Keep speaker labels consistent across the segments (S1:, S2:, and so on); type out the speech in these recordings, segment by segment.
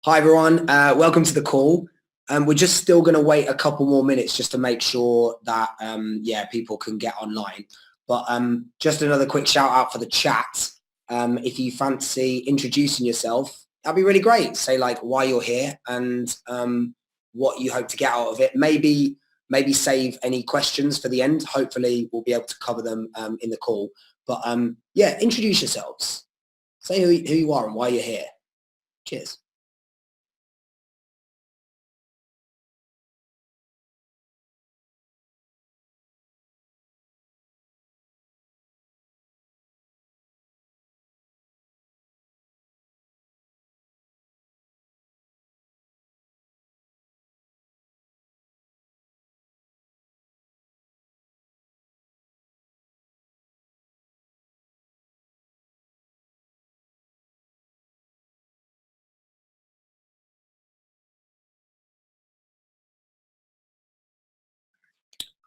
S1: Hi, everyone. Welcome to the call. We're just still going to wait a couple more minutes just to make sure that, people can get online. But just another quick shout out for the chat. If you fancy introducing yourself, that'd be really great. Say like why you're here and what you hope to get out of it. Maybe save any questions for the end. Hopefully we'll be able to cover them in the call. But introduce yourselves. Say who you are and why you're here. Cheers.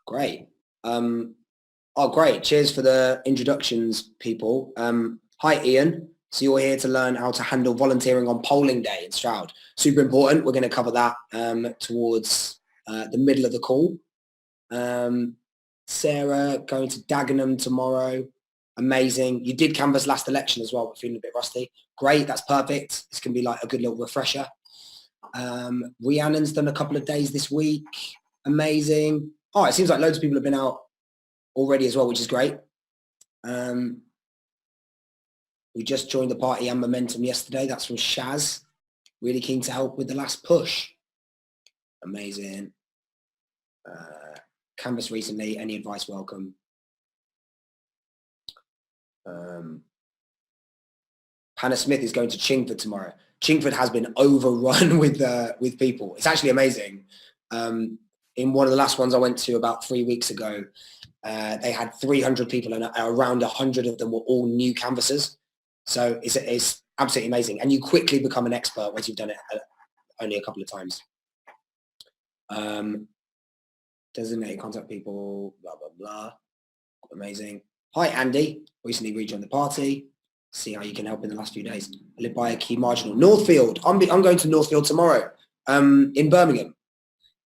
S1: Great. Great. Cheers for the introductions, people. Hi, Ian. So you're here to learn how to handle volunteering on polling day in Stroud. Super important. We're going to cover that towards the middle of the call. Sarah, going to Dagenham tomorrow. Amazing. You did canvass last election as well, but feeling a bit rusty. Great. That's perfect. This can be like a good little refresher. Rhiannon's done a couple of days this week. Amazing. Oh, it seems like loads of people have been out already as well, which is great. We just joined the party and momentum yesterday. That's from Shaz. Really keen to help with the last push. Amazing. Canvas recently. Any advice? Welcome. Hannah Smith is going to Chingford tomorrow. Chingford has been overrun with people. It's actually amazing. In one of the last ones I went to about 3 weeks ago, they had 300 people and around 100 of them were all new canvassers. So it's absolutely amazing. And you quickly become an expert once you've done it only a couple of times. Designated contact people, blah, blah, blah. Amazing. Hi, Andy. Recently rejoined the party. See how you can help in the last few days. I live by a key marginal. Northfield. I'm going to Northfield tomorrow in Birmingham.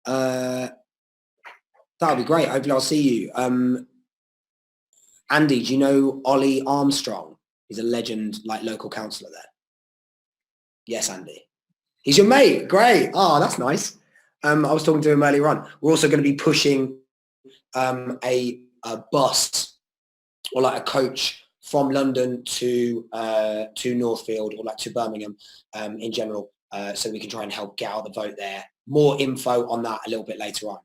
S1: That would be great. Hopefully I'll see you. Andy, do you know Ollie Armstrong? He's a legend, like local councillor there. Yes, Andy. He's your mate. Great. Oh, that's nice. I was talking to him earlier on. We're also going to be pushing a bus or like a coach from London to Northfield or like to Birmingham in general, so we can try and help get out the vote there. More info on that a little bit later on.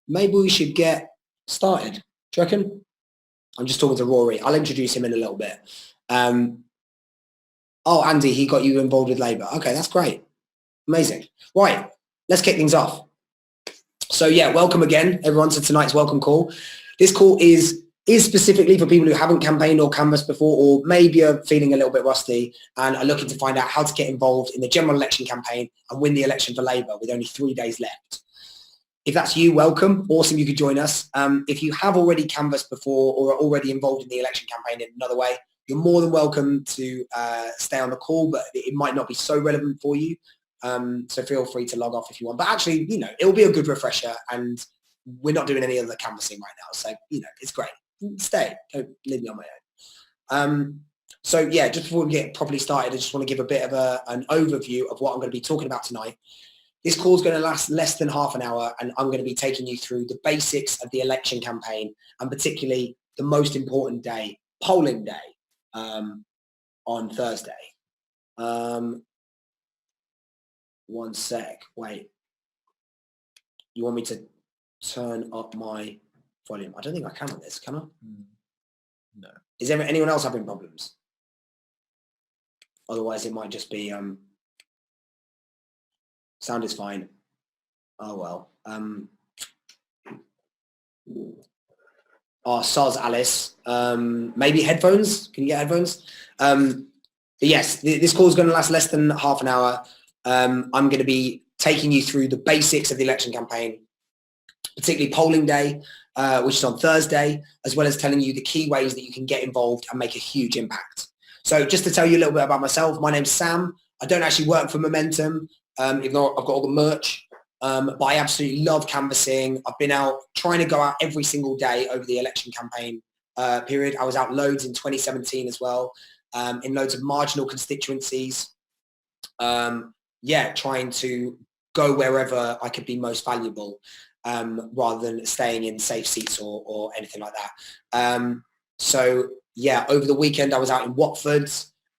S1: Maybe we should get started. Do you reckon? I'm just talking to Rory. I'll introduce him in a little bit. Oh, Andy, he got you involved with Labour. Okay, that's great. Amazing. Right, let's kick things off. So yeah, welcome again, everyone, to tonight's welcome call. This call is specifically for people who haven't campaigned or canvassed before, or maybe are feeling a little bit rusty and are looking to find out how to get involved in the general election campaign and win the election for Labour with only 3 days left. If that's you, welcome. Awesome you could join us. If you have already canvassed before or are already involved in the election campaign in another way, you're more than welcome to stay on the call, but it might not be so relevant for you. So feel free to log off if you want. But actually, it'll be a good refresher, and we're not doing any other canvassing right now. So, it's great. Stay. Don't leave me on my own. So yeah, just before we get properly started, I just want to give a bit of an overview of what I'm going to be talking about tonight. This call is going to last less than half an hour, and I'm going to be taking you through the basics of the election campaign, and particularly the most important day, polling day, on Thursday. One sec. Wait. You want me to turn up my volume? I don't think I can on this, can I? No. Is there anyone else having problems? Otherwise, it might just be sound is fine. Oh well. Soz Alice. Maybe headphones. Can you get headphones? But yes, this call is going to last less than half an hour. I'm going to be taking you through the basics of the election campaign, particularly polling day, which is on Thursday, as well as telling you the key ways that you can get involved and make a huge impact. So just to tell you a little bit about myself, my name's Sam. I don't actually work for Momentum, even though I've got all the merch. But I absolutely love canvassing. I've been out trying to go out every single day over the election campaign period. I was out loads in 2017 as well, in loads of marginal constituencies. Trying to go wherever I could be most valuable, rather than staying in safe seats or anything like that. Over the weekend I was out in Watford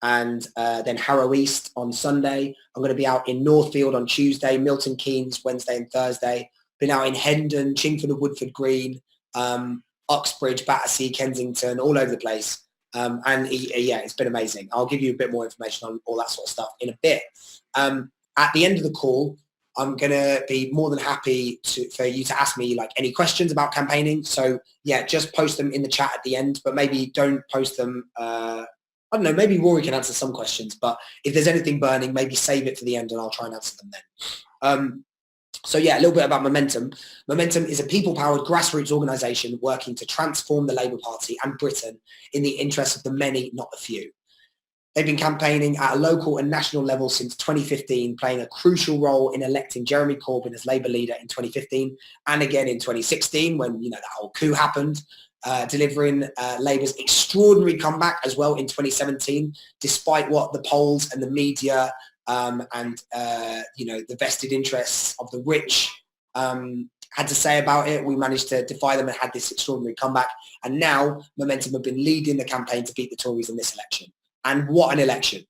S1: and then Harrow East on Sunday. I'm going to be out in Northfield on Tuesday, Milton Keynes Wednesday and Thursday. Been out in Hendon, Chingford and Woodford Green, Uxbridge, Battersea, Kensington, all over the place. It's been amazing. I'll give you a bit more information on all that sort of stuff in a bit. At the end of the call, I'm going to be more than happy for you to ask me like any questions about campaigning. So yeah, just post them in the chat at the end, but maybe don't post them. I don't know, maybe Rory can answer some questions, but if there's anything burning, maybe save it for the end and I'll try and answer them then. A little bit about Momentum. Momentum is a people-powered grassroots organisation working to transform the Labour Party and Britain in the interests of the many, not the few. They've been campaigning at a local and national level since 2015, playing a crucial role in electing Jeremy Corbyn as Labour leader in 2015 and again in 2016 when, that whole coup happened, delivering Labour's extraordinary comeback as well in 2017, despite what the polls and the media the vested interests of the rich had to say about it. We managed to defy them and had this extraordinary comeback. And now Momentum have been leading the campaign to beat the Tories in this election. And what an election.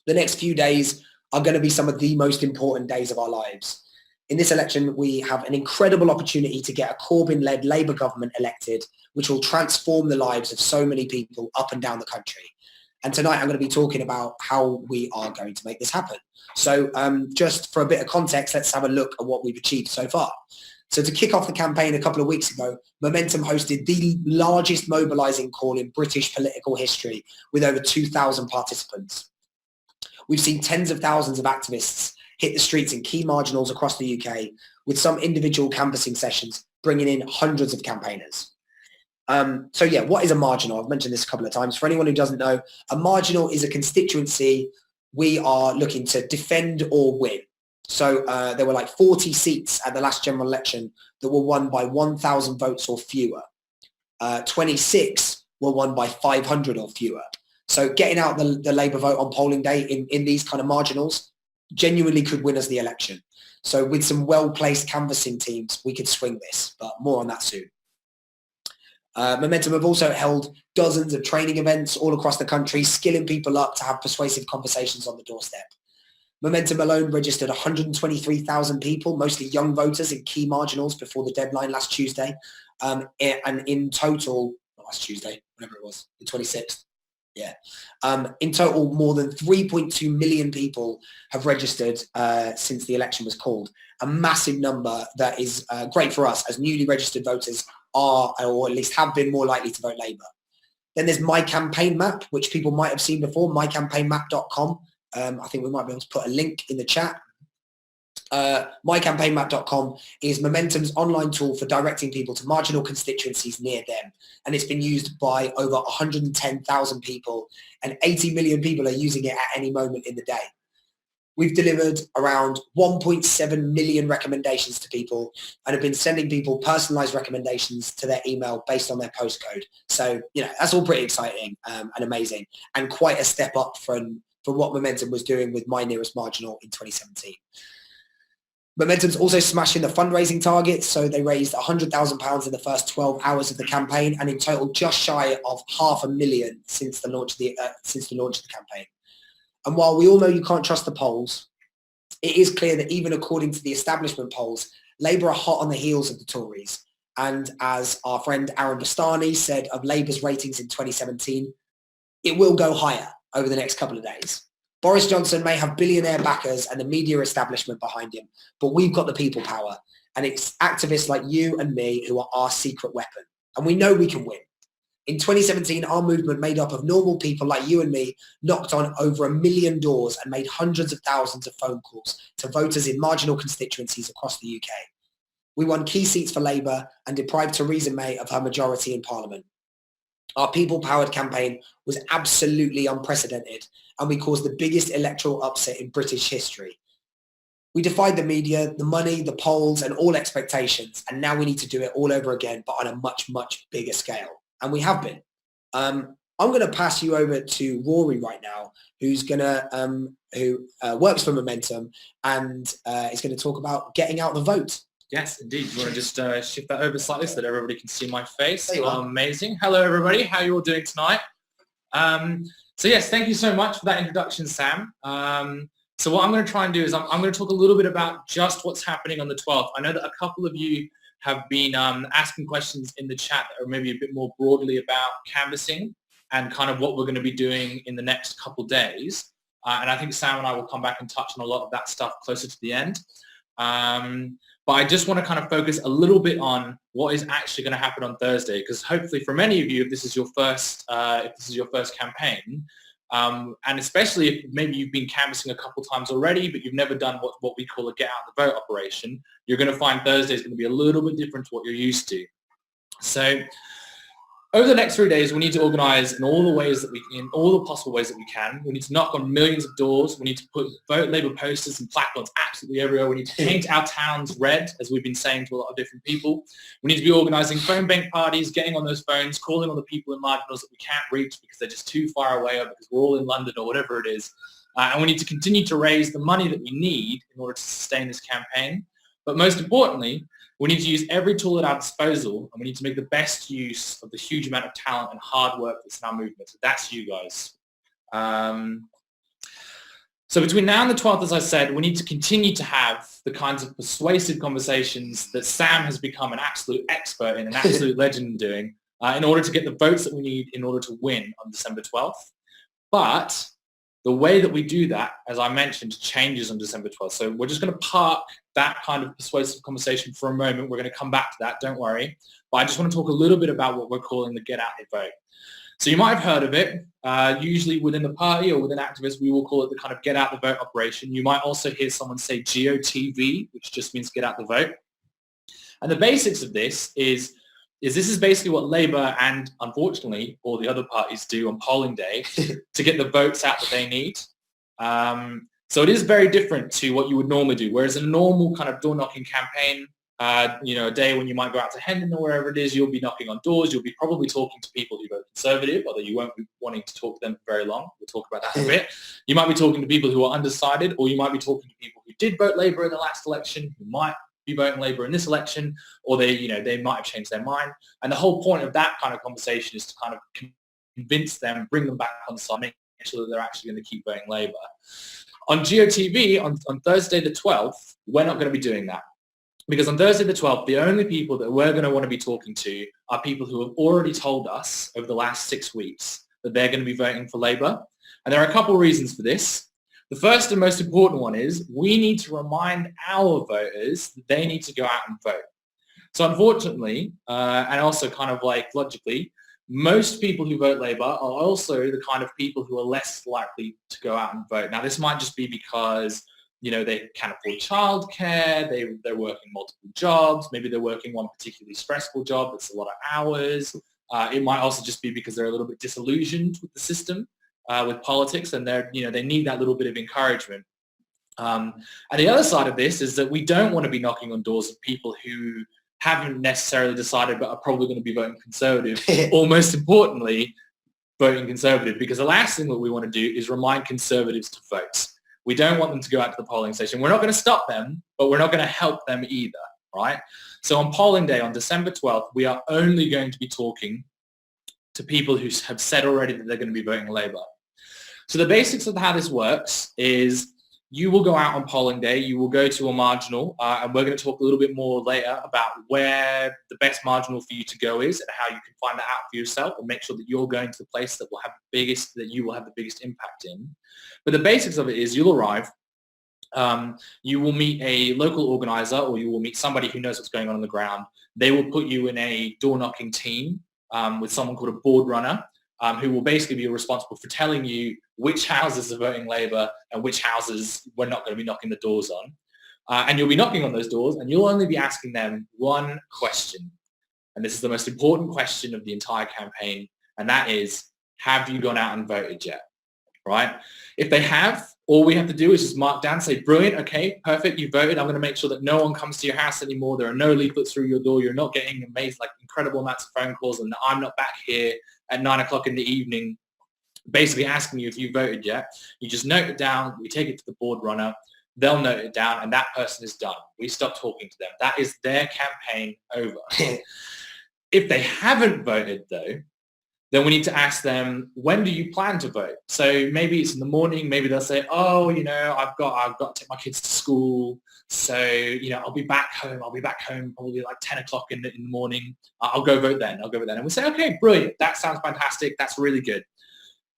S1: The next few days are going to be some of the most important days of our lives. In this election, we have an incredible opportunity to get a Corbyn-led Labour government elected, which will transform the lives of so many people up and down the country. And tonight I'm going to be talking about how we are going to make this happen. So just for a bit of context, let's have a look at what we've achieved so far. So to kick off the campaign a couple of weeks ago, Momentum hosted the largest mobilising call in British political history with over 2,000 participants. We've seen tens of thousands of activists hit the streets in key marginals across the UK, with some individual canvassing sessions bringing in hundreds of campaigners. What is a marginal? I've mentioned this a couple of times. For anyone who doesn't know, a marginal is a constituency we are looking to defend or win. So there were like 40 seats at the last general election that were won by 1,000 votes or fewer. 26 were won by 500 or fewer. So getting out the Labour vote on polling day in these kind of marginals genuinely could win us the election. So with some well-placed canvassing teams, we could swing this, but more on that soon. Momentum have also held dozens of training events all across the country, skilling people up to have persuasive conversations on the doorstep. Momentum alone registered 123,000 people, mostly young voters in key marginals before the deadline last Tuesday. And in total, last Tuesday, whatever it was, the 26th. Yeah. In total, more than 3.2 million people have registered since the election was called. A massive number that is great for us as newly registered voters are, or at least have been, more likely to vote Labour. Then there's My Campaign Map, which people might have seen before, mycampaignmap.com. I think we might be able to put a link in the chat. Mycampaignmap.com is Momentum's online tool for directing people to marginal constituencies near them. And it's been used by over 110,000 people, and 80 million people are using it at any moment in the day. We've delivered around 1.7 million recommendations to people and have been sending people personalised recommendations to their email based on their postcode. So, that's all pretty exciting and amazing, and quite a step up from what Momentum was doing with My Nearest Marginal in 2017. Momentum's also smashing the fundraising targets, so they raised £100,000 in the first 12 hours of the campaign, and in total just shy of £500,000 since the launch of the campaign. And while we all know you can't trust the polls, it is clear that even according to the establishment polls, Labour are hot on the heels of the Tories. And as our friend Aaron Bastani said of Labour's ratings in 2017, it will go higher over the next couple of days. Boris Johnson may have billionaire backers and the media establishment behind him, but we've got the people power, and it's activists like you and me who are our secret weapon. And we know we can win. In 2017, our movement, made up of normal people like you and me, knocked on over 1 million doors and made hundreds of thousands of phone calls to voters in marginal constituencies across the UK. We won key seats for Labour and deprived Theresa May of her majority in Parliament. Our people-powered campaign was absolutely unprecedented, and we caused the biggest electoral upset in British history. We defied the media, the money, the polls, and all expectations, and now we need to do it all over again, but on a much, much bigger scale. And we have been. I'm going to pass you over to Rory right now, who's going to who works for Momentum and is going to talk about getting out the vote.
S2: Yes, indeed. You want to just shift that over slightly so that everybody can see my face?
S1: There you are.
S2: Amazing. Hello, everybody. How are you all doing tonight? So yes, thank you so much for that introduction, Sam. So what I'm going to try and do is I'm going to talk a little bit about just what's happening on the 12th. I know that a couple of you have been asking questions in the chat that are maybe a bit more broadly about canvassing and kind of what we're going to be doing in the next couple of days. And I think Sam and I will come back and touch on a lot of that stuff closer to the end. But I just want to kind of focus a little bit on what is actually going to happen on Thursday, because hopefully for many of you, if this is your first campaign, and especially if maybe you've been canvassing a couple times already, but you've never done what we call a get out the vote operation, you're going to find Thursday is going to be a little bit different to what you're used to. So over the next 3 days, we need to organise in all the possible ways that we can. We need to knock on millions of doors. We need to put Vote Labour posters and placards absolutely everywhere. We need to paint our towns red, as we've been saying to a lot of different people. We need to be organising phone bank parties, getting on those phones, calling on the people in marginals that we can't reach because they're just too far away or because we're all in London or whatever it is. And we need to continue to raise the money that we need in order to sustain this campaign. But most importantly, we need to use every tool at our disposal, and we need to make the best use of the huge amount of talent and hard work that's in our movement. So that's you guys. So between now and the 12th, as I said, we need to continue to have the kinds of persuasive conversations that Sam has become an absolute expert in, an absolute legend in doing, in order to get the votes that we need in order to win on December 12th. But the way that we do that, as I mentioned, changes on December 12th. So we're just going to park that kind of persuasive conversation for a moment. We're going to come back to that, don't worry. But I just want to talk a little bit about what we're calling the Get Out the Vote. So you might have heard of it. Usually within the party or within activists, we will call it the kind of Get Out the Vote operation. You might also hear someone say GOTV, which just means Get Out the Vote. And the basics of this is this is basically what Labour and, unfortunately, all the other parties do on polling day to get the votes out that they need. So it is very different to what you would normally do. Whereas in a normal kind of door-knocking campaign, a day when you might go out to Hendon or wherever it is, you'll be knocking on doors. You'll be probably talking to people who vote Conservative, although you won't be wanting to talk to them for very long. We'll talk about that in a bit. You might be talking to people who are undecided, or you might be talking to people who did vote Labour in the last election, who might be voting Labour in this election, or they might have changed their mind. And the whole point of that kind of conversation is to kind of convince them, bring them back on side, make sure that they're actually going to keep voting Labour. On GOTV, on Thursday the 12th, we're not going to be doing that. Because on Thursday the 12th, the only people that we're going to want to be talking to are people who have already told us over the last 6 weeks that they're going to be voting for Labour. And there are a couple of reasons for this. The first and most important one is we need to remind our voters that they need to go out and vote. So unfortunately, and also kind of like logically, most people who vote Labour are also the kind of people who are less likely to go out and vote. Now, this might just be because, they can't afford childcare, they're working multiple jobs, maybe they're working one particularly stressful job that's a lot of hours. It might also just be because they're a little bit disillusioned with the system, with politics, and they need that little bit of encouragement. And the other side of this is that we don't want to be knocking on doors of people who haven't necessarily decided but are probably going to be voting Conservative, or most importantly, voting Conservative, because the last thing that we want to do is remind Conservatives to vote. We don't want them to go out to the polling station. We're not going to stop them, but we're not going to help them either, right? So on polling day, on December 12th, we are only going to be talking to people who have said already that they're going to be voting Labour. So the basics of how this works is you will go out on polling day, you will go to a marginal, and we're going to talk a little bit more later about where the best marginal for you to go is and how you can find that out for yourself and make sure that you're going to the place that you will have the biggest impact in. But the basics of it is you'll arrive, you will meet a local organizer, or you will meet somebody who knows what's going on the ground. They will put you in a door-knocking team with someone called a board runner, who will basically be responsible for telling you which houses are voting Labour and which houses we're not going to be knocking the doors on. And you'll be knocking on those doors, and you'll only be asking them one question. And this is the most important question of the entire campaign. and that is, have you gone out and voted yet? Right? If they have, all we have to do is just mark down, say, brilliant, okay, perfect, you voted. I'm going to make sure that no one comes to your house anymore. There are no leaflets through your door. You're not getting amazing, like incredible amounts of phone calls, and I'm not back here at 9 o'clock in the evening basically asking you if you voted yet. You just note it down. We take it to the board runner. They'll note it down, and that person is done. We stop talking to them. That is their campaign over. If they haven't voted, though, then we need to ask them, when do you plan to vote? So maybe it's in the morning. Maybe they'll say, oh, I've got to take my kids to school. So, I'll be back home probably like 10 o'clock in the morning. I'll go vote then. And we say, okay, brilliant. That sounds fantastic. That's really good.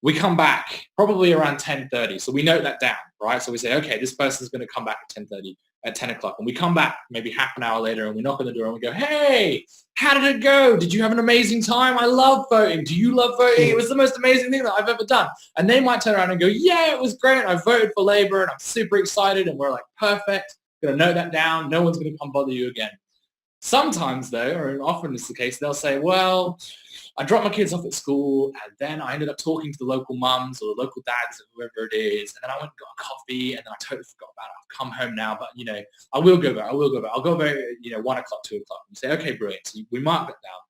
S2: We come back probably around 10:30. So we note that down, right? So we say, okay, this person's going to come back at 10:30, at 10 o'clock. And we come back maybe half an hour later and we knock on the door and we go, hey, how did it go? Did you have an amazing time? I love voting. Do you love voting? It was the most amazing thing that I've ever done. And they might turn around and go, yeah, it was great. I voted for Labour and I'm super excited. And we're like, perfect. Going to note that down. No one's going to come bother you again. Sometimes though, or often it's the case, they'll say, well, I dropped my kids off at school and then I ended up talking to the local mums or the local dads or whoever it is. And then I went and got a coffee and then I totally forgot about it. I've come home now, but I will go back. I'll go back, 1 o'clock, 2 o'clock. You say, okay, brilliant. So we mark that down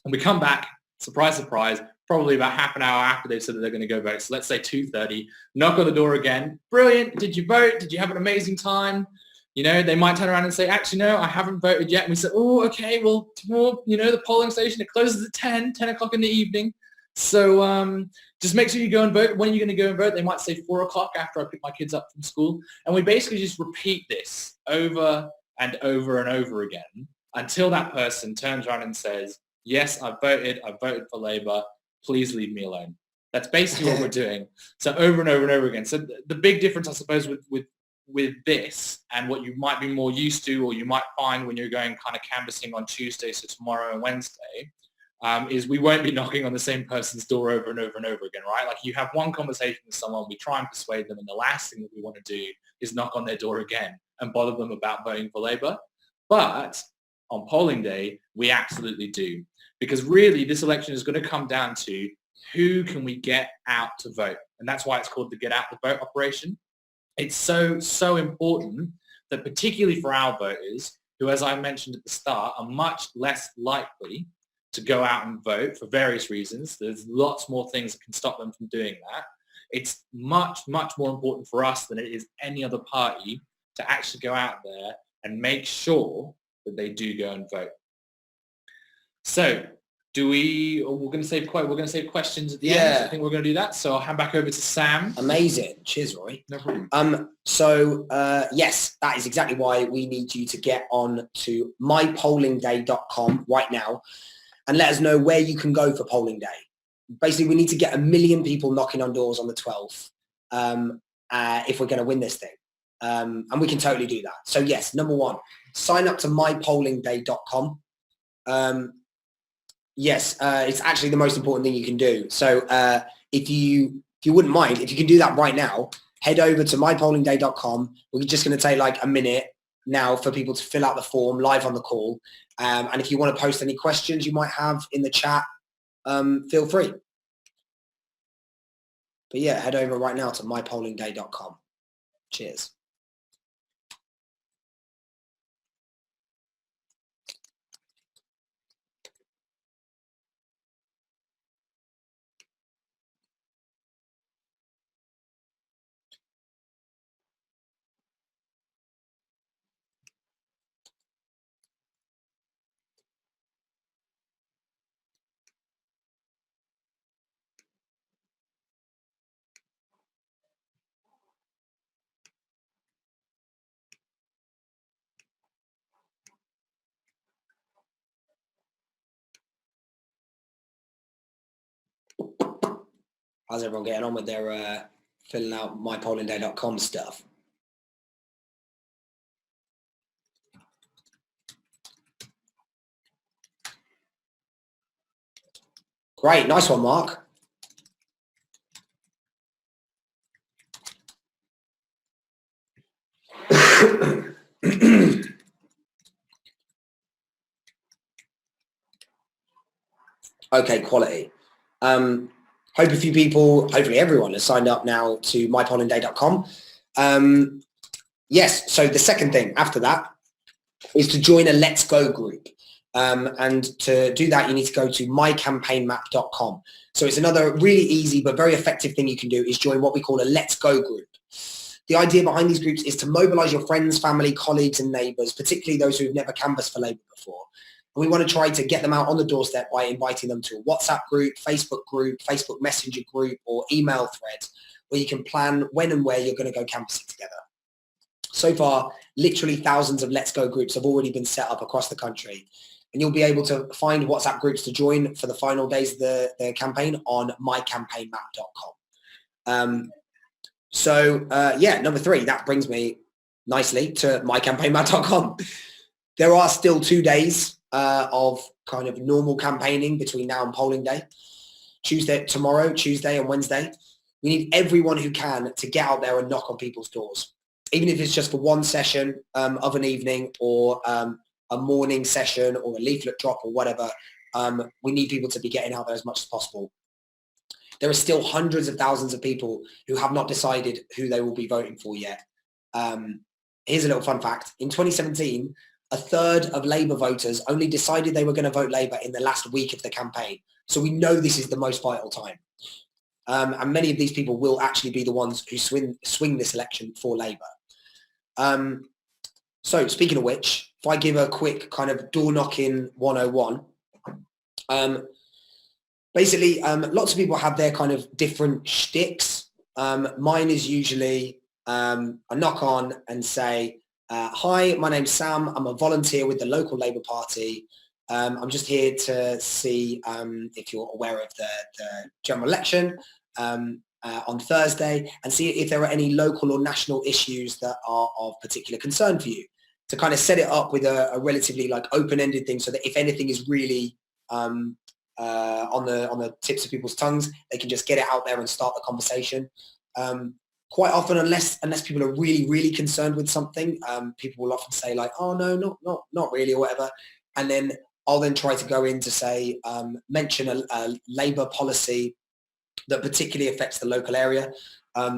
S2: and we come back, surprise, surprise, probably about half an hour after they've said that they're going to go vote. So let's say 2:30, knock on the door again. Brilliant. Did you vote? Did you have an amazing time? They might turn around and say, actually, no, I haven't voted yet. And we say, oh, okay, well, tomorrow, the polling station, it closes at 10 o'clock in the evening. So just make sure you go and vote. When are you going to go and vote? They might say 4 o'clock after I pick my kids up from school. And we basically just repeat this over and over and over again until that person turns around and says, yes, I voted for Labour. Please leave me alone. That's basically what we're doing. So over and over and over again. So the big difference, I suppose, with this and what you might be more used to or you might find when you're going kind of canvassing on Tuesday, so tomorrow and Wednesday, is we won't be knocking on the same person's door over and over and over again, right? Like you have one conversation with someone, we try and persuade them, and the last thing that we want to do is knock on their door again and bother them about voting for Labour. But on polling day, we absolutely do. Because really this election is going to come down to who can we get out to vote? And that's why it's called the Get Out the Vote operation. It's so important that particularly for our voters, who, as I mentioned at the start, are much less likely to go out and vote for various reasons. There's lots more things that can stop them from doing that. It's much, much more important for us than it is any other party to actually go out there and make sure that they do go and vote. So we're going to save questions at the end. I think we're going to do that. So I'll hand back over to Sam.
S1: Amazing. Cheers, Roy.
S2: No problem.
S1: Yes, that is exactly why we need you to get on to mypollingday.com right now and let us know where you can go for polling day. Basically, we need to get 1 million people knocking on doors on the 12th if we're going to win this thing. And we can totally do that. So yes, number one, sign up to mypollingday.com. Yes, it's actually the most important thing you can do. So if you wouldn't mind, if you can do that right now, head over to mypollingday.com. We're just going to take like a minute now for people to fill out the form live on the call. And if you want to post any questions you might have in the chat, feel free. But yeah, head over right now to mypollingday.com. Cheers. How's everyone getting on with their filling out mypollingday.com stuff? Great, nice one, Mark. Okay, quality. Hope a few people, hopefully everyone, has signed up now to mypollenday.com. Yes, so the second thing after that is to join a Let's Go group. And to do that, you need to go to mycampaignmap.com. So it's another really easy but very effective thing you can do is join what we call a Let's Go group. The idea behind these groups is to mobilize your friends, family, colleagues and neighbors, particularly those who've never canvassed for Labour before. And we want to try to get them out on the doorstep by inviting them to a WhatsApp group, Facebook Messenger group, or email thread where you can plan when and where you're going to go canvassing together. So far, literally thousands of Let's Go groups have already been set up across the country. And you'll be able to find WhatsApp groups to join for the final days of the campaign on mycampaignmap.com. Number 3, that brings me nicely to mycampaignmap.com. There are still 2 days of kind of normal campaigning between now and polling day. Tomorrow, Tuesday and Wednesday. We need everyone who can to get out there and knock on people's doors, even if it's just for one session of an evening or a morning session or a leaflet drop or whatever. We need people to be getting out there as much as possible. There are still hundreds of thousands of people who have not decided who they will be voting for yet. Here's a little fun fact. In 2017, a third of Labour voters only decided they were going to vote Labour in the last week of the campaign. So we know this is the most vital time. And many of these people will actually be the ones who swing this election for Labour. So speaking of which, if I give a quick kind of door knocking 101, basically, lots of people have their kind of different shticks. Mine is usually I knock on and say, hi, my name's Sam. I'm a volunteer with the local Labour Party. I'm just here to see if you're aware of the general election on Thursday and see if there are any local or national issues that are of particular concern for you, to kind of set it up with a relatively like open-ended thing so that if anything is really on the tips of people's tongues, they can just get it out there and start the conversation. Quite often, unless people are really, really concerned with something, people will often say like, oh no, not really or whatever. And then I'll then try to go in to say, mention a Labour policy that particularly affects the local area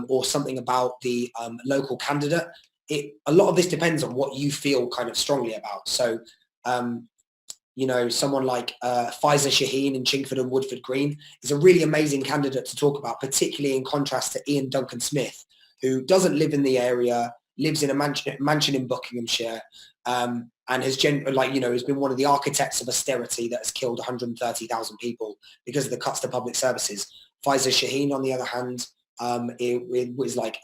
S1: or something about the local candidate. A lot of this depends on what you feel kind of strongly about. So, someone like Faiza Shaheen in Chingford and Woodford Green is a really amazing candidate to talk about, particularly in contrast to Ian Duncan Smith, who doesn't live in the area, lives in a mansion in Buckinghamshire, and has been one of the architects of austerity that has killed 130,000 people because of the cuts to public services. Faiza Shaheen, on the other hand, it was like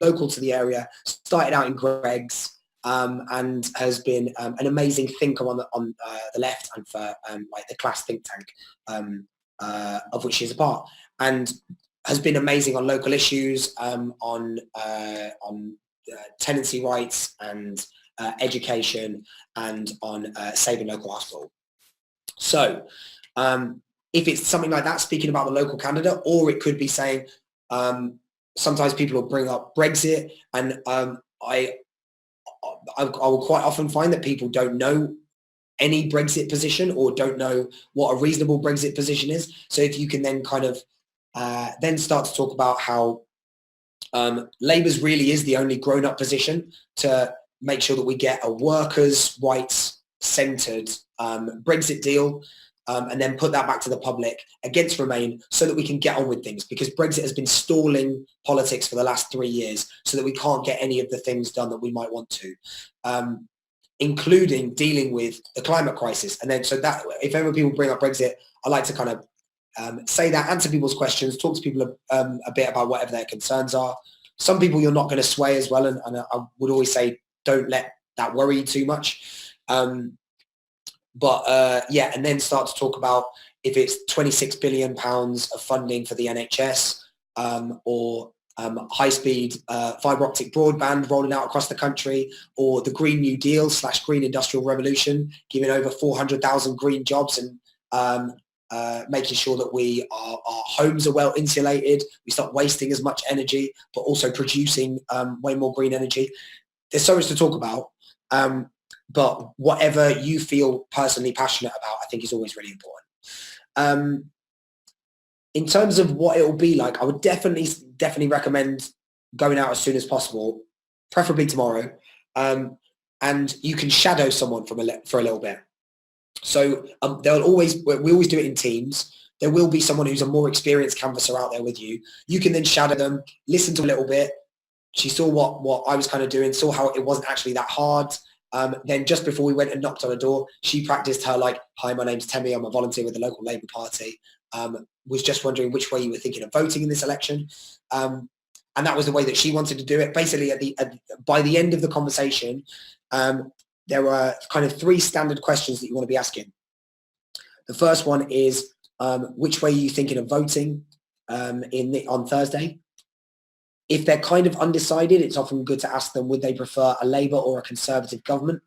S1: local to the area, started out in Greggs, and has been an amazing thinker on the left and for the Class think tank of which she's a part, and has been amazing on local issues, on tenancy rights and education, and on saving local hospital. So if it's something like that, speaking about the local candidate, or it could be saying, sometimes people will bring up Brexit, and I will quite often find that people don't know any Brexit position or don't know what a reasonable Brexit position is. So if you can then kind of then start to talk about how Labour's really is the only grown-up position to make sure that we get a workers' rights-centred Brexit deal, and then put that back to the public against Remain so that we can get on with things, because Brexit has been stalling politics for the last 3 years so that we can't get any of the things done that we might want to, including dealing with the climate crisis. And then so that if ever people bring up Brexit, I like to kind of say that, answer people's questions, talk to people a bit about whatever their concerns are. Some people you're not going to sway as well, and I would always say don't let that worry you too much. And then start to talk about if it's £26 billion of funding for the NHS, or high-speed fibre optic broadband rolling out across the country, or the Green New Deal / Green Industrial Revolution, giving over 400,000 green jobs and making sure that our homes are well insulated, we stop wasting as much energy, but also producing way more green energy. There's so much to talk about. But whatever you feel personally passionate about, I think is always really important. in terms of what it will be like, I would definitely recommend going out as soon as possible, preferably tomorrow. And you can shadow someone for a little bit. So we always do it in teams. There will be someone who's a more experienced canvasser out there with you. You can then shadow them, listen to a little bit. She saw what I was kind of doing, saw how it wasn't actually that hard. Then just before we went and knocked on a door, she practiced her like, "Hi, my name's Temi. I'm a volunteer with the local Labour Party. Was just wondering which way you were thinking of voting in this election." And that was the way that she wanted to do it. Basically, by the end of the conversation, there were kind of 3 standard questions that you want to be asking. The first one is, which way are you thinking of voting on Thursday? If they're kind of undecided, it's often good to ask them, would they prefer a Labour or a Conservative government?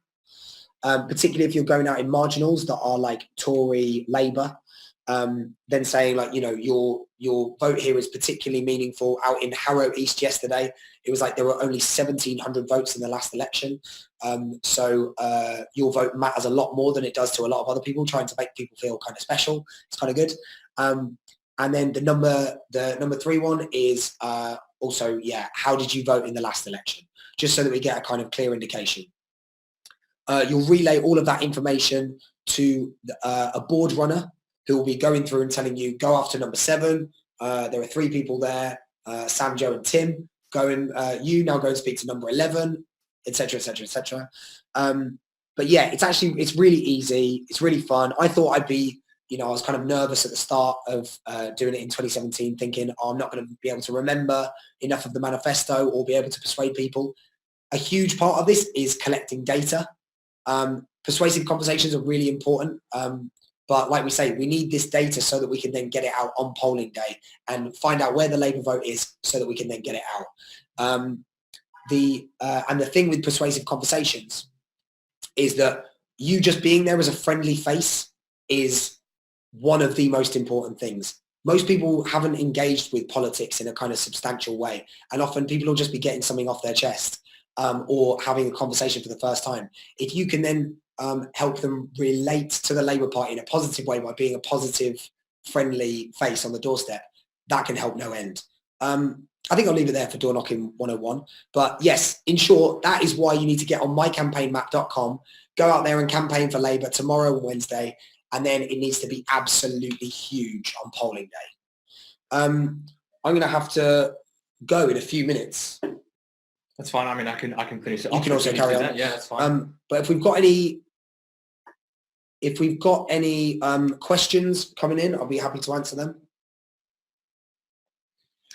S1: Particularly if you're going out in marginals that are like Tory, Labour, then saying like, your vote here is particularly meaningful. Out in Harrow East yesterday, it was like there were only 1,700 votes in the last election. So your vote matters a lot more than it does to a lot of other people, trying to make people feel kind of special. It's kind of good. And then the number 3 one is also, how did you vote in the last election? Just so that we get a kind of clear indication. You'll relay all of that information to a board runner who will be going through and telling you, go after number 7. There are 3 people there, Sam, Joe and Tim. You now go and speak to number 11, etc., etc., etc. But yeah, it's really easy. It's really fun. I thought I was kind of nervous at the start of doing it in 2017, thinking, I'm not going to be able to remember enough of the manifesto or be able to persuade people. A huge part of this is collecting data. Persuasive conversations are really important. But like we say, we need this data so that we can then get it out on polling day and find out where the Labour vote is so that we can then get it out. And the thing with persuasive conversations is that you just being there as a friendly face is one of the most important things. Most people haven't engaged with politics in a kind of substantial way. And often people will just be getting something off their chest or having a conversation for the first time. If you can then help them relate to the Labour Party in a positive way by being a positive, friendly face on the doorstep, that can help no end. I think I'll leave it there for Door Knocking 101. But yes, in short, that is why you need to get on mycampaignmap.com, go out there and campaign for Labour tomorrow and Wednesday, and then it needs to be absolutely huge on polling day. I'm going to have to go in a few minutes.
S2: That's fine. I mean, I can finish it.
S1: You can also carry on.
S2: Yeah, that's fine.
S1: But if we've got any questions coming in, I'll be happy to answer them.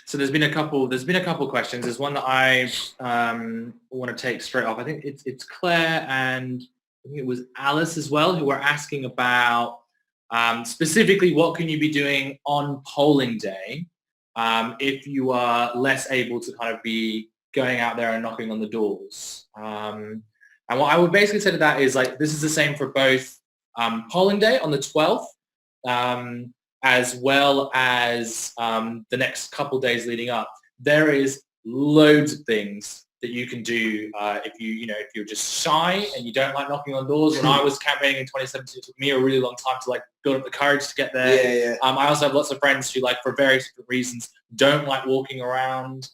S2: So there's been a couple questions. There's one that I want to take straight off. I think it's Claire and I think it was Alice as well, who were asking about specifically what can you be doing on polling day if you are less able to kind of be going out there and knocking on the doors. And what I would basically say to that is like, this is the same for both polling day on the 12th, as well as the next couple days leading up. There is loads of things that you can do if you're just shy and you don't like knocking on doors. When I was campaigning in 2017, it took me a really long time to like build up the courage to get there. I also have lots of friends who, like, for various different reasons, don't like walking around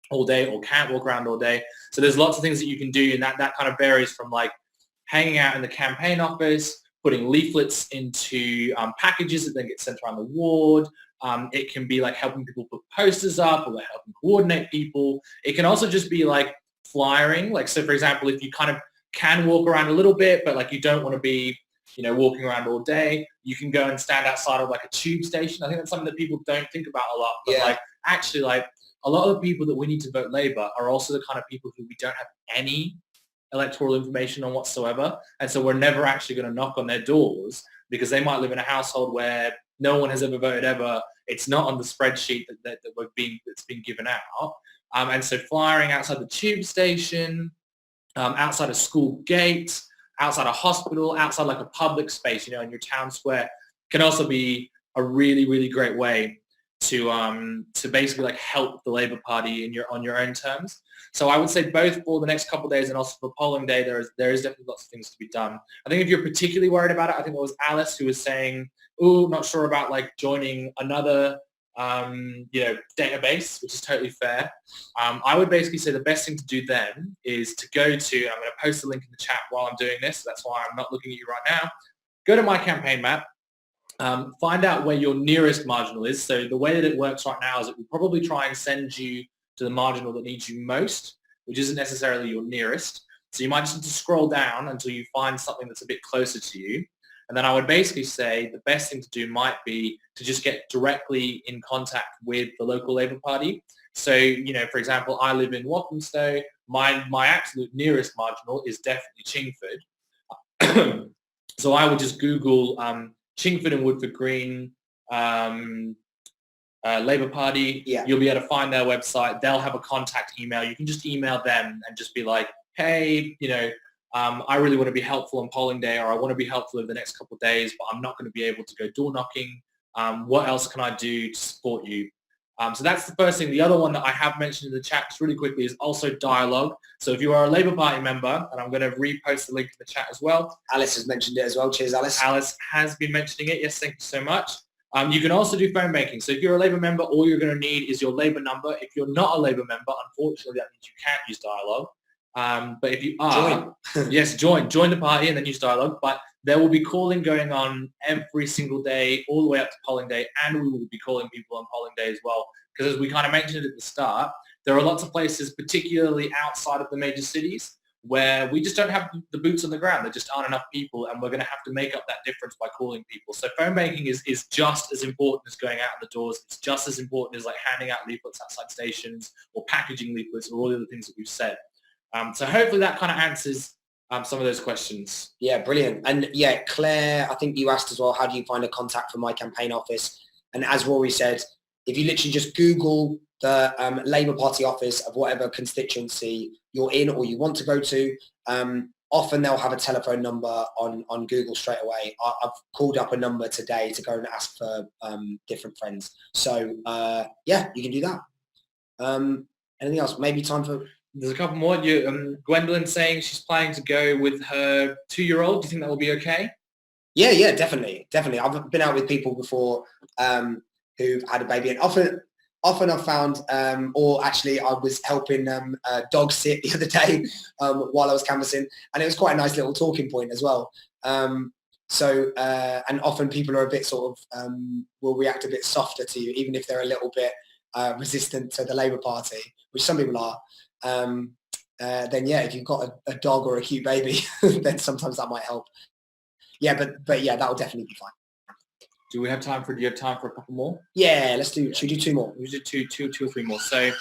S2: all day or can't walk around all day. So there's lots of things that you can do, and that kind of varies from like hanging out in the campaign office, putting leaflets into packages that then get sent around the ward. It can be like helping people put posters up or like helping coordinate people. It can also just be like flyering. Like, so for example, if you kind of can walk around a little bit, but like you don't want to be, walking around all day, you can go and stand outside of like a tube station. I think that's something that people don't think about a lot. But like actually, like a lot of the people that we need to vote Labour are also the kind of people who we don't have any electoral information on whatsoever. And so we're never actually going to knock on their doors because they might live in a household where no one has ever voted ever. It's not on the spreadsheet that's been given out. And so flying outside the tube station, outside a school gate, outside a hospital, outside like a public space, in your town square, can also be a really, really great way to basically like help the Labour Party on your own terms. So I would say both for the next couple of days and also for polling day, there is definitely lots of things to be done. I think if you're particularly worried about it, I think it was Alice who was saying, "Oh, not sure about like joining another database," which is totally fair. I would basically say the best thing to do then is to go to, and I'm going to post a link in the chat while I'm doing this, so that's why I'm not looking at you right now. Go to My Campaign Map. Find out where your nearest marginal is. So the way that it works right now is it will probably try and send you to the marginal that needs you most, which isn't necessarily your nearest. So you might just need to scroll down until you find something that's a bit closer to you. And then I would basically say the best thing to do might be to just get directly in contact with the local Labour Party. So, for example, I live in Walthamstow. My absolute nearest marginal is definitely Chingford. So I would just Google Chingford and Woodford Green Labour Party.
S1: Yeah.
S2: You'll be able to find their website. They'll have a contact email. You can just email them and just be like, hey, I really want to be helpful on polling day, or I want to be helpful over the next couple of days, but I'm not going to be able to go door knocking. What else can I do to support you? So that's the first thing. The other one that I have mentioned in the chat just really quickly is also dialogue. So if you are a Labour Party member, and I'm going to repost the link in the chat as well.
S1: Alice has mentioned it as well. Cheers, Alice.
S2: Alice has been mentioning it. Yes, thank you so much. You can also do phone banking. So if you're a Labour member, all you're going to need is your Labour number. If you're not a Labour member, unfortunately, that means you can't use dialogue. But if you are, yes, join the party and then use dialogue. But there will be calling going on every single day, all the way up to polling day, and we will be calling people on polling day as well. Because as we kind of mentioned at the start, there are lots of places, particularly outside of the major cities, where we just don't have the boots on the ground. There just aren't enough people, and we're going to have to make up that difference by calling people. So phone banking is just as important as going out the doors. It's just as important as like handing out leaflets outside stations or packaging leaflets or all the other things that we've said. So hopefully that kind of answers some of those questions.
S1: Yeah, brilliant. And yeah, Claire, I think you asked as well, how do you find a contact for My Campaign office? And as Rory said, if you literally just Google the Labour Party office of whatever constituency you're in or you want to go to, often they'll have a telephone number on Google straight away. I've called up a number today to go and ask for different friends. So yeah, you can do that. Anything else? Maybe time for...
S2: There's a couple more. Gwendolyn saying she's planning to go with her 2-year-old. Do you think that will be okay?
S1: Yeah, definitely. I've been out with people before who've had a baby, and often I've found, or actually I was helping dog sit the other day while I was canvassing, and it was quite a nice little talking point as well. And often people are a bit sort of, will react a bit softer to you, even if they're a little bit resistant to the Labour Party, which some people are. Then yeah, if you've got a dog or a cute baby, then sometimes that might help. Yeah, but yeah, that will definitely be fine.
S2: Do you have time for a couple more?
S1: Yeah, should we do 2 more?
S2: We should do two or three more. So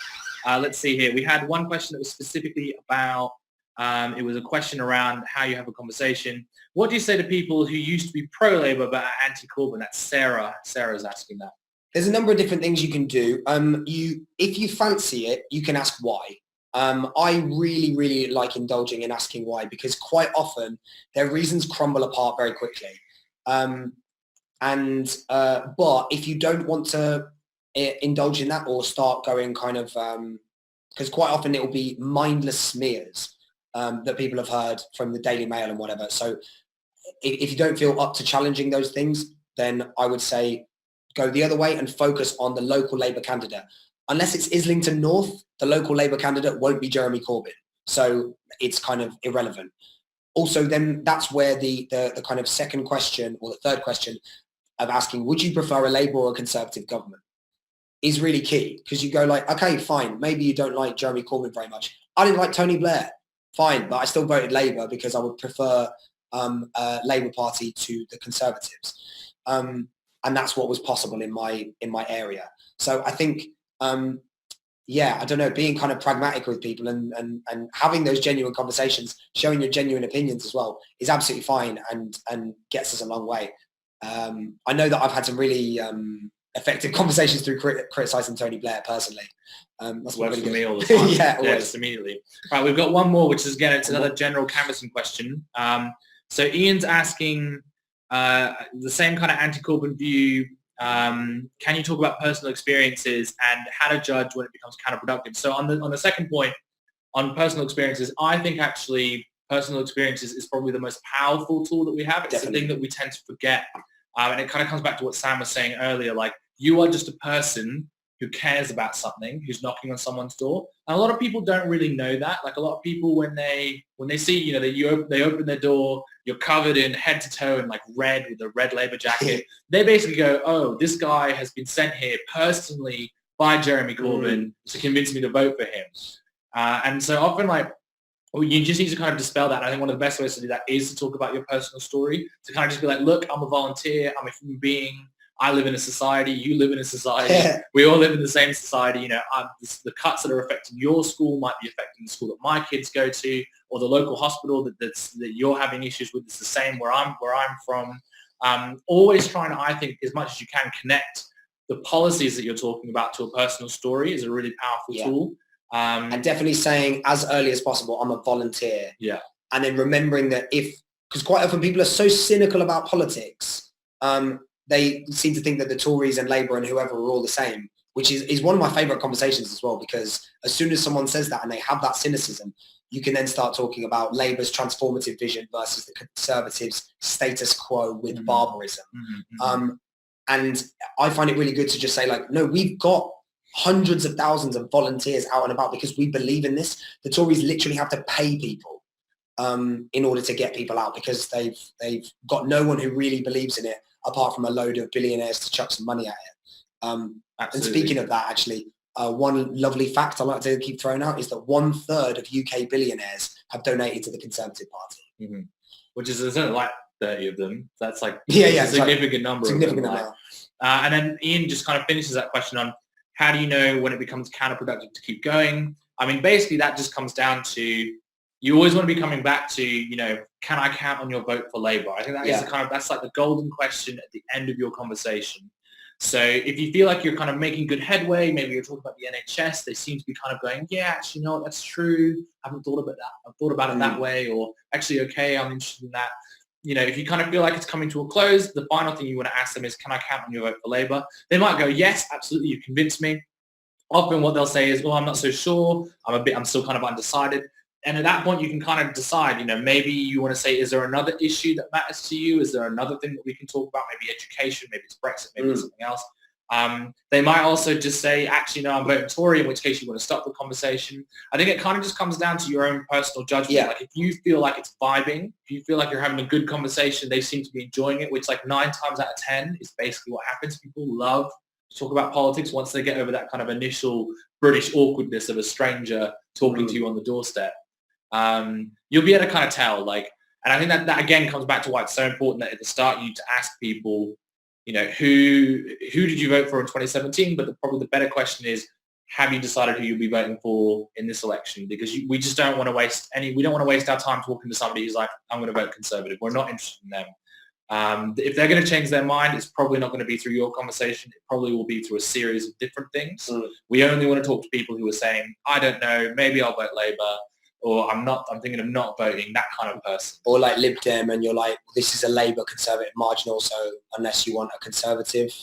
S2: let's see here. We had one question that was specifically about, it was a question around how you have a conversation. What do you say to people who used to be pro-Labour but are anti-Corbyn? That's Sarah. Sarah's asking that.
S1: There's a number of different things you can do. If you fancy it, you can ask why. I really, really like indulging in asking why, because quite often their reasons crumble apart very quickly. But if you don't want to indulge in that or start going kind of, because quite often it will be mindless smears that people have heard from the Daily Mail and whatever. So if you don't feel up to challenging those things, then I would say go the other way and focus on the local Labour candidate. Unless it's Islington North, the local Labour candidate won't be Jeremy Corbyn. So it's kind of irrelevant. Also, then that's where the kind of second question or the third question of asking, would you prefer a Labour or a Conservative government, is really key, because you go like, okay, fine, maybe you don't like Jeremy Corbyn very much. I didn't like Tony Blair, fine, but I still voted Labour because I would prefer Labour Party to the Conservatives. And that's what was possible in my area. So I think, yeah, I don't know, being kind of pragmatic with people and having those genuine conversations, showing your genuine opinions as well is absolutely fine and gets us a long way. I know that I've had some really effective conversations through criticising Tony Blair personally.
S2: That's works for me all the time.
S1: Yeah,
S2: just immediately. Right, we've got one more, which is, again, it's another general canvassing question. So Ian's asking the same kind of anti-Corbyn view Can you talk about personal experiences and how to judge when it becomes counterproductive? So on the second point, on personal experiences, I think actually personal experiences is probably the most powerful tool that we have. It's
S1: Definitely.
S2: the thing that we tend to forget. And it kind of comes back to what Sam was saying earlier, like you are just a person who cares about something, who's knocking on someone's door. And a lot of people don't really know that. Like a lot of people when they see, you know, they open their door, you're covered in head to toe in like red with a red Labour jacket. They basically go, oh, this guy has been sent here personally by Jeremy Corbyn to convince me to vote for him. And so often like, you just need to kind of dispel that. And I think one of the best ways to do that is to talk about your personal story, to kind of just be like, look, I'm a volunteer, I'm a human being, I live in a society, you live in a society, we all live in the same society. You know, the cuts that are affecting your school might be affecting the school that my kids go to, or the local hospital that you're having issues with is the same where I'm from. Always trying to, I think, as much as you can, connect the policies that you're talking about to a personal story is a really powerful tool.
S1: And definitely saying as early as possible, I'm a volunteer.
S2: Yeah.
S1: And then remembering that because quite often people are so cynical about politics, they seem to think that the Tories and Labour and whoever are all the same, which is one of my favourite conversations as well, because as soon as someone says that and they have that cynicism, you can then start talking about Labour's transformative vision versus the Conservatives' status quo with barbarism. And I find it really good to just say, like, no, we've got hundreds of thousands of volunteers out and about because we believe in this. The Tories literally have to pay people in order to get people out because they've got no one who really believes in it apart from a load of billionaires to chuck some money at it. And speaking of that, actually, one lovely fact I like to keep throwing out is that 1/3 of UK billionaires have donated to the Conservative Party.
S2: Which is like 30 of them. That's like
S1: a
S2: significant number. Significant amount. And then Ian just kind of finishes that question on how do you know when it becomes counterproductive to keep going? I mean, basically that just comes down to you always want to be coming back to, you know, can I count on your vote for Labour? I think that is that's like the golden question at the end of your conversation. So if you feel like you're kind of making good headway, maybe you're talking about the NHS, they seem to be kind of going, yeah, actually, no, that's true. I haven't thought about that. I've thought about it that way, or actually, okay, I'm interested in that. You know, if you kind of feel like it's coming to a close, the final thing you want to ask them is, can I count on your vote for Labour? They might go, yes, absolutely, you convinced me. Often what they'll say is, well, I'm not so sure. I'm still kind of undecided. And at that point, you can kind of decide, you know, maybe you want to say, is there another issue that matters to you? Is there another thing that we can talk about? Maybe education, maybe it's Brexit, maybe it's something else. They might also just say, actually, no, I'm voting Tory, in which case you want to stop the conversation. I think it kind of just comes down to your own personal judgment.
S1: Yeah.
S2: Like if you feel like it's vibing, if you feel like you're having a good conversation, they seem to be enjoying it, which like 9 times out of 10 is basically what happens. People love to talk about politics once they get over that kind of initial British awkwardness of a stranger talking to you on the doorstep. You'll be able to kind of tell, like, and I think that again comes back to why it's so important that at the start you need to ask people, you know, who did you vote for in 2017? But probably the better question is, have you decided who you'll be voting for in this election? Because we just don't want to waste we don't want to waste our time talking to somebody who's like, I'm going to vote Conservative. We're not interested in them. If they're going to change their mind, it's probably not going to be through your conversation. It probably will be through a series of different things. We only want to talk to people who are saying, I don't know, maybe I'll vote Labour, or I'm thinking of not voting, that kind of person.
S1: Or like Lib Dem, and you're like, this is a Labour Conservative marginal, so unless you want a Conservative,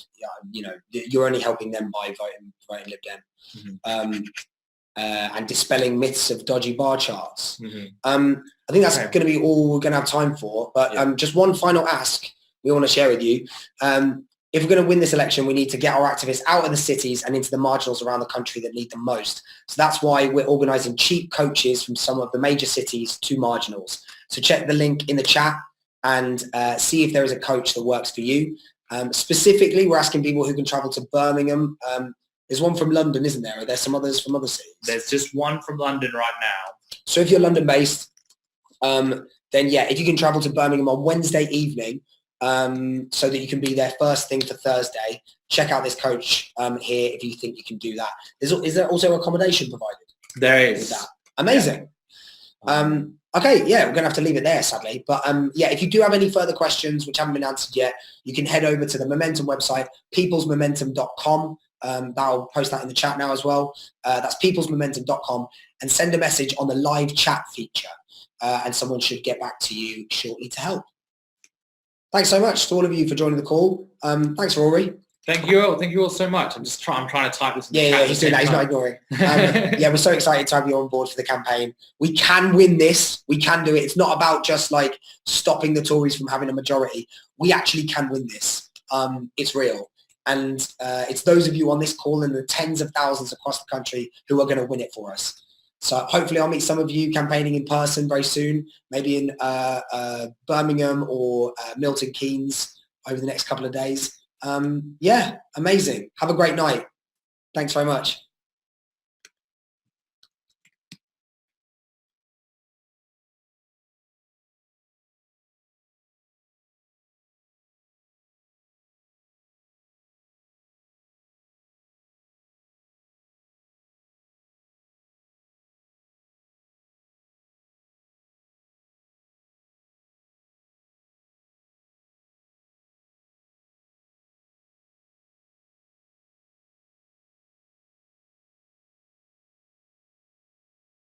S1: you know, you're only helping them by voting Lib Dem. And dispelling myths of dodgy bar charts. I think that's going to be all we're going to have time for. But just one final ask we want to share with you. If we're going to win this election, we need to get our activists out of the cities and into the marginals around the country that need them most. So that's why we're organising cheap coaches from some of the major cities to marginals. So check the link in the chat and see if there is a coach that works for you. Specifically, we're asking people who can travel to Birmingham. There's one from London, isn't there? Are there some others from other cities?
S2: There's just one from London right now.
S1: So if you're London-based, then yeah, if you can travel to Birmingham on Wednesday evening, so that you can be there first thing for Thursday, check out this coach here if you think you can do that. Is there also accommodation provided?
S2: There is.
S1: With that? Amazing. Okay, yeah, we're going to have to leave it there, sadly. But yeah, if you do have any further questions which haven't been answered yet, you can head over to the Momentum website, peoplesmomentum.com. I'll post that in the chat now as well. That's peoplesmomentum.com, and send a message on the live chat feature, and someone should get back to you shortly to help. Thanks so much to all of you for joining the call. Thanks, Rory.
S2: Thank you all so much. I'm trying to type this in the
S1: Yeah,
S2: chat
S1: yeah,
S2: at
S1: he's
S2: the
S1: doing that.
S2: same
S1: He's not
S2: time.
S1: ignoring. Yeah, we're so excited to have you on board for the campaign. We can win this. We can do it. It's not about just like stopping the Tories from having a majority. We actually can win this. It's real. And it's those of you on this call and the tens of thousands across the country who are going to win it for us. So hopefully I'll meet some of you campaigning in person very soon, maybe in Birmingham or Milton Keynes over the next couple of days. Yeah, amazing. Have a great night. Thanks very much.